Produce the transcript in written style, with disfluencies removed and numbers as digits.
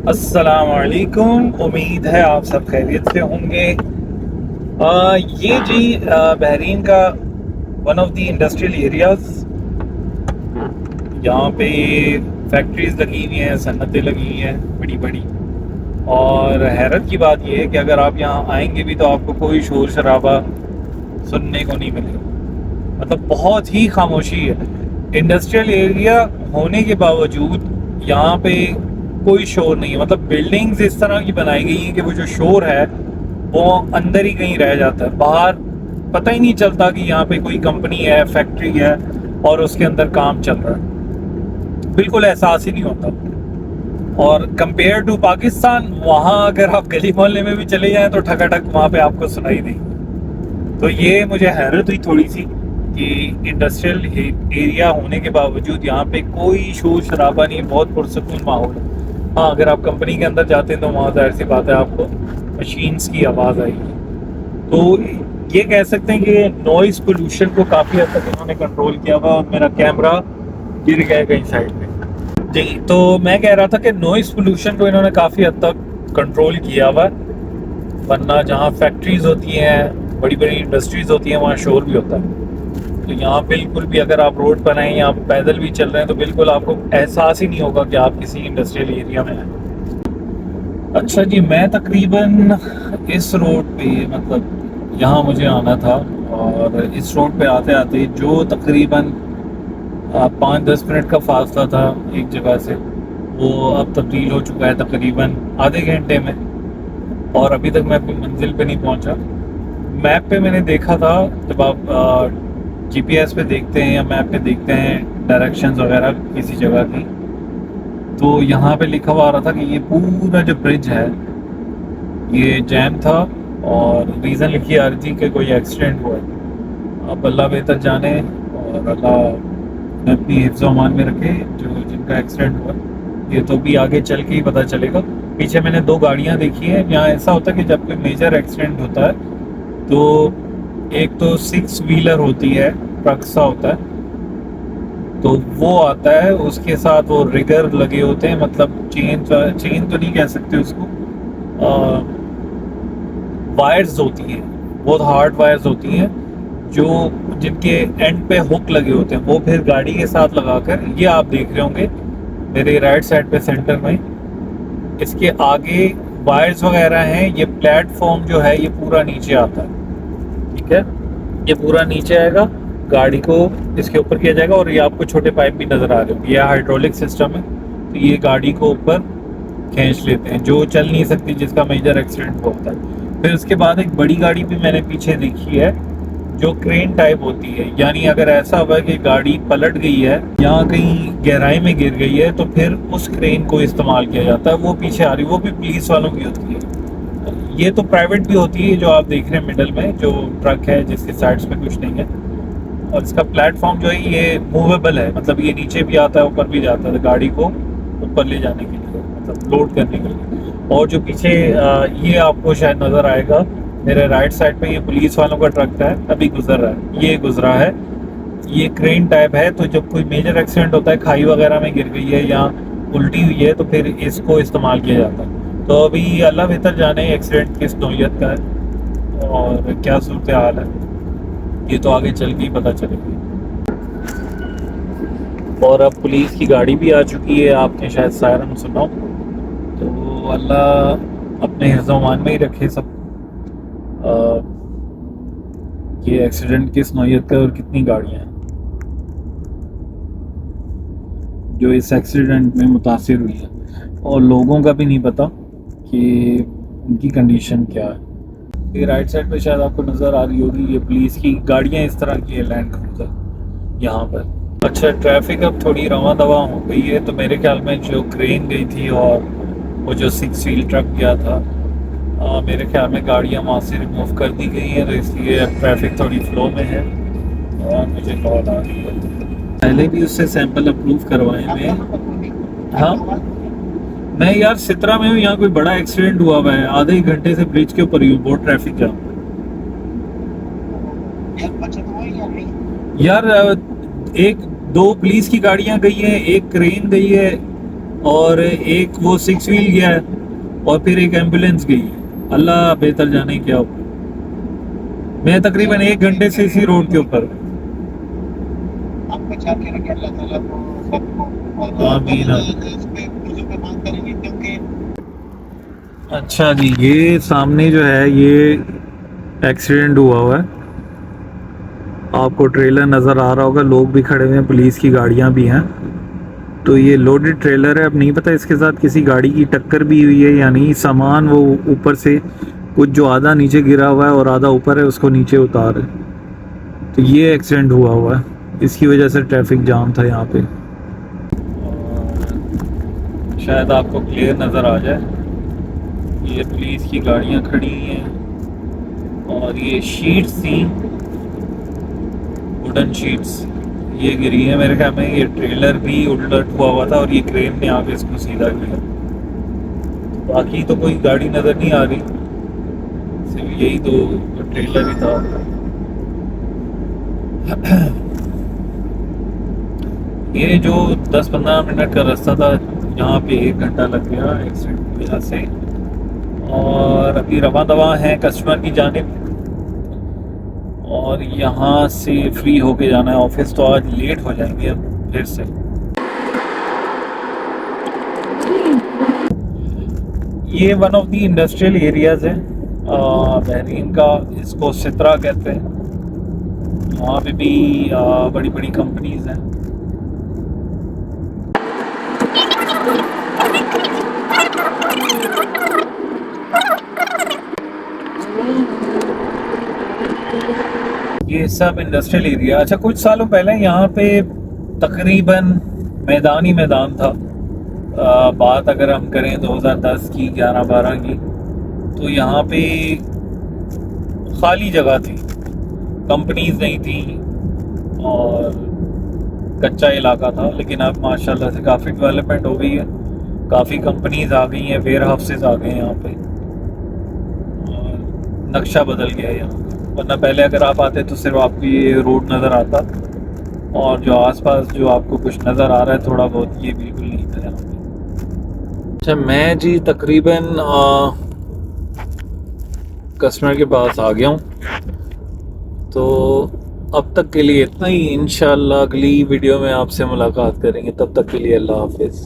अस्सलाम वालेकुम। उम्मीद है आप सब खैरियत से होंगे। ये जी बहरीन का one of the industrial areas. यहाँ पे फैक्ट्रीज लगी हुई हैं, सन्नतें लगी हुई हैं बड़ी बड़ी। और हैरत की बात यह है कि अगर आप यहाँ आएंगे भी तो आपको कोई शोर शराबा सुनने को नहीं मिलेगा। मतलब बहुत ही खामोशी है। इंडस्ट्रियल एरिया होने के बावजूद यहाँ पे कोई शोर नहीं है। मतलब बिल्डिंग्स इस तरह की बनाई गई हैं कि वो जो शोर है वो अंदर ही कहीं रह जाता है, बाहर पता ही नहीं चलता कि यहाँ पे कोई कंपनी है, फैक्ट्री है और उसके अंदर काम चल रहा है। बिल्कुल एहसास ही नहीं होता। और कंपेयर टू पाकिस्तान, वहाँ अगर आप गली मोहल्ले में भी चले जाएं तो ठकाठक वहाँ पे आपको सुनाई देगी। तो ये मुझे हैरत हुई थोड़ी सी कि इंडस्ट्रियल एरिया होने के बावजूद यहाँ पे कोई शोर शराबा नहीं, बहुत पुरसकून माहौल है। हाँ, अगर आप कंपनी के अंदर जाते हैं तो वहाँ जाहिर सी बात है आपको मशीन्स की आवाज़ आएगी। तो ये कह सकते हैं कि नॉइज़ पोल्यूशन को काफ़ी हद तक इन्होंने कंट्रोल किया हुआ। और मेरा कैमरा गिर गया कहीं साइड में जी। तो मैं कह रहा था कि नॉइज़ पोल्यूशन को इन्होंने काफ़ी हद तक कंट्रोल किया हुआ। वरना जहाँ फैक्ट्रीज़ होती हैं, बड़ी बड़ी इंडस्ट्रीज़ होती हैं, वहाँ शोर भी होता है। तो यहाँ बिल्कुल भी अगर आप रोड पर आएँ या आप पैदल भी चल रहे हैं तो बिल्कुल आपको एहसास ही नहीं होगा कि आप किसी इंडस्ट्रियल एरिया में हैं। अच्छा जी, मैं तकरीबन इस रोड पे, मतलब यहाँ मुझे आना था और इस रोड पे आते आते जो तकरीबन 5-10 मिनट का फासला था एक जगह से, वो अब तब्दील हो चुका है तकरीबन आधे घंटे में। और अभी तक मैं अपनी मंजिल पे नहीं पहुँचा। मैप पे मैंने देखा था, जब आप जीपीएस पे देखते हैं या मैप पे देखते हैं डायरेक्शंस वगैरह किसी जगह की, तो यहाँ पे लिखा हुआ आ रहा था कि ये पूरा जो ब्रिज है ये जैम था और रीज़न लिखी आ रही थी कि कोई एक्सीडेंट हुआ है। अब अल्लाह बेहतर जाने और अल्लाह अपनी हिफ्ज़ व अमान में रखे जो जिनका एक्सीडेंट हुआ। ये तो भी आगे चल के ही पता चलेगा। पीछे मैंने 2 गाड़ियाँ देखी हैं। यहाँ ऐसा होता है कि जब कोई मेजर एक्सीडेंट होता है तो एक तो 6 व्हीलर होती है, ट्रक सा होता है, तो वो आता है, उसके साथ वो रिगर लगे होते हैं, मतलब चेन तो नहीं कह सकते उसको, वायर्स होती हैं, बहुत हार्ड वायर्स होती हैं जो जिनके एंड पे हुक लगे होते हैं। वो फिर गाड़ी के साथ लगाकर, ये आप देख रहे होंगे मेरे राइट साइड पे सेंटर में, इसके आगे वायर्स वगैरह हैं। ये प्लेटफॉर्म जो है ये पूरा नीचे आता है, ठीक है। ये पूरा नीचे आएगा, गाड़ी को इसके ऊपर किया जाएगा और ये आपको छोटे पाइप भी नज़र आ रहे होंगे। ये हाइड्रोलिक सिस्टम है, तो ये गाड़ी को ऊपर खींच लेते हैं, जो चल नहीं सकती, जिसका मेजर एक्सीडेंट होता है। फिर उसके बाद एक बड़ी गाड़ी भी मैंने पीछे देखी है जो क्रेन टाइप होती है। यानी अगर ऐसा हुआ कि गाड़ी पलट गई है, यहाँ कहीं गहराई में गिर गई है, तो फिर उस क्रेन को इस्तेमाल किया जाता है। वो पीछे आ रही, वो भी पुलिस वालों की होती है। ये तो प्राइवेट भी होती है, जो आप देख रहे हैं मिडल में जो ट्रक है जिसके साइड्स में कुछ नहीं है। और इसका प्लेटफॉर्म जो है ये मूवेबल है, मतलब ये नीचे भी आता है ऊपर भी जाता है, गाड़ी को ऊपर ले जाने के लिए, मतलब लोड करने के लिए। और जो पीछे ये आपको शायद नज़र आएगा मेरे राइट साइड पे, ये पुलिस वालों का ट्रक है, अभी गुजर रहा है, ये गुजरा है। ये क्रेन टाइप है, तो जब कोई मेजर एक्सीडेंट होता है, खाई वगैरह में गिर गई है या उल्टी हुई है, तो फिर इसको इस्तेमाल किया जाता है। तो अभी अल्लाह बेहतर जाने एक्सीडेंट किस नौयत का है और क्या सूरत हाल है, ये तो आगे चल के ही पता चलेगी। और अब पुलिस की गाड़ी भी आ चुकी है, आपने शायद सायरन सुना हो। तो अल्लाह अपने हिफ्ज़-ओ-अमान में ही रखे सब। ये एक्सीडेंट किस नौयत का और कितनी गाड़ियाँ हैं जो इस एक्सीडेंट में मुतासिर हुई है, और लोगों का भी नहीं पता कि उनकी कंडीशन क्या है। ये राइट साइड पे शायद आपको नज़र आ रही होगी, ये पुलिस की गाड़ियाँ इस तरह की है, लैंड क्रूज़र यहाँ पर। अच्छा, ट्रैफिक अब थोड़ी रवां दवा हो गई है, तो मेरे ख्याल में जो क्रेन गई थी और वो जो 6 व्हील ट्रक गया था, मेरे ख्याल में गाड़ियाँ वहाँ से रिमूव कर दी गई हैं, तो इसलिए अब ट्रैफिक थोड़ी फ्लो में है। और मुझे कॉल आ रही है, पहले भी उससे सैंपल अप्रूव करवाए मैं। हाँ, मैं यार सित्रा में हूँ, यहाँ कोई बड़ा एक्सीडेंट हुआ हुआ है, आधे एक घंटे से ब्रिज के ऊपर ही हूँ, बहुत ट्रैफिक जाम। यार 1-2 पुलिस की गाड़ियाँ गई हैं, एक क्रेन गई है, और एक वो 6 व्हील गया है और फिर एक एम्बुलेंस गई है। अल्लाह बेहतर जाने क्या हुआ। मैं तकरीबन 1 घंटे से इसी रोड के ऊपर हूँ। आप बचा के रखें अल्लाह ताला को सबको, और आमीन। इस पे मुझे पे बात करेंगे क्योंकि अच्छा जी, ये सामने जो है ये एक्सीडेंट हुआ है। आपको ट्रेलर नज़र आ रहा होगा, लोग भी खड़े हुए हैं, पुलिस की गाड़ियां भी हैं। तो ये लोडेड ट्रेलर है। अब नहीं पता इसके साथ किसी गाड़ी की टक्कर भी हुई है या नहीं। सामान वो ऊपर से कुछ जो आधा नीचे गिरा हुआ है और आधा ऊपर है उसको नीचे उतार है। तो ये एक्सीडेंट हुआ है, इसकी वजह से ट्रैफिक जाम था यहाँ पे। और शायद आपको क्लियर नज़र आ जाए, ये पुलिस की गाड़ियाँ खड़ी हैं और ये शीट्स थी, वुडन शीट्स, ये गिरी है। मेरे ख्याल में ये ट्रेलर भी उलट हुआ था और ये क्रेन ने आके इसको सीधा किया। बाकी तो कोई गाड़ी नज़र नहीं आ रही, सिर्फ यही तो ट्रेलर ही था। ये जो 10-15 मिनट का रास्ता था, यहाँ पे 1 घंटा लग गया एक्सीडेंट की वजह से। और अभी रवा दवा है कस्टमर की जानिब, और यहाँ से फ्री होके जाना है ऑफिस। तो आज लेट हो जाएंगे अब फिर से। ये one of the industrial areas है बहरीन का, इसको सित्रा कहते हैं। वहाँ पे भी बड़ी बड़ी कंपनीज हैं। ये सब इंडस्ट्रियल एरिया। अच्छा, कुछ सालों पहले यहाँ पे तकरीबन मैदान ही मैदान था। बात अगर हम करें 2010 की, 11-12 की, तो यहाँ पे खाली जगह थी, कंपनीज नहीं थी और कच्चा इलाका था। लेकिन अब माशाल्लाह से काफ़ी डेवलपमेंट हो गई है, काफ़ी कंपनीज आ गई हैं, वेयर हाउसेज आ गए हैं यहाँ पे, और नक्शा बदल गया है यहाँ का। वरना पहले अगर आप आते तो सिर्फ आपको ये रोड नज़र आता, और जो आसपास जो आपको कुछ नज़र आ रहा है थोड़ा बहुत, ये बिल्कुल नहीं था यहाँ पे। अच्छा, मैं जी तकरीबन कस्टमर के पास आ गया हूँ। तो अब तक के लिए इतना ही। इंशाल्लाह अगली वीडियो में आपसे मुलाकात करेंगे, तब तक के लिए अल्लाह हाफिज़।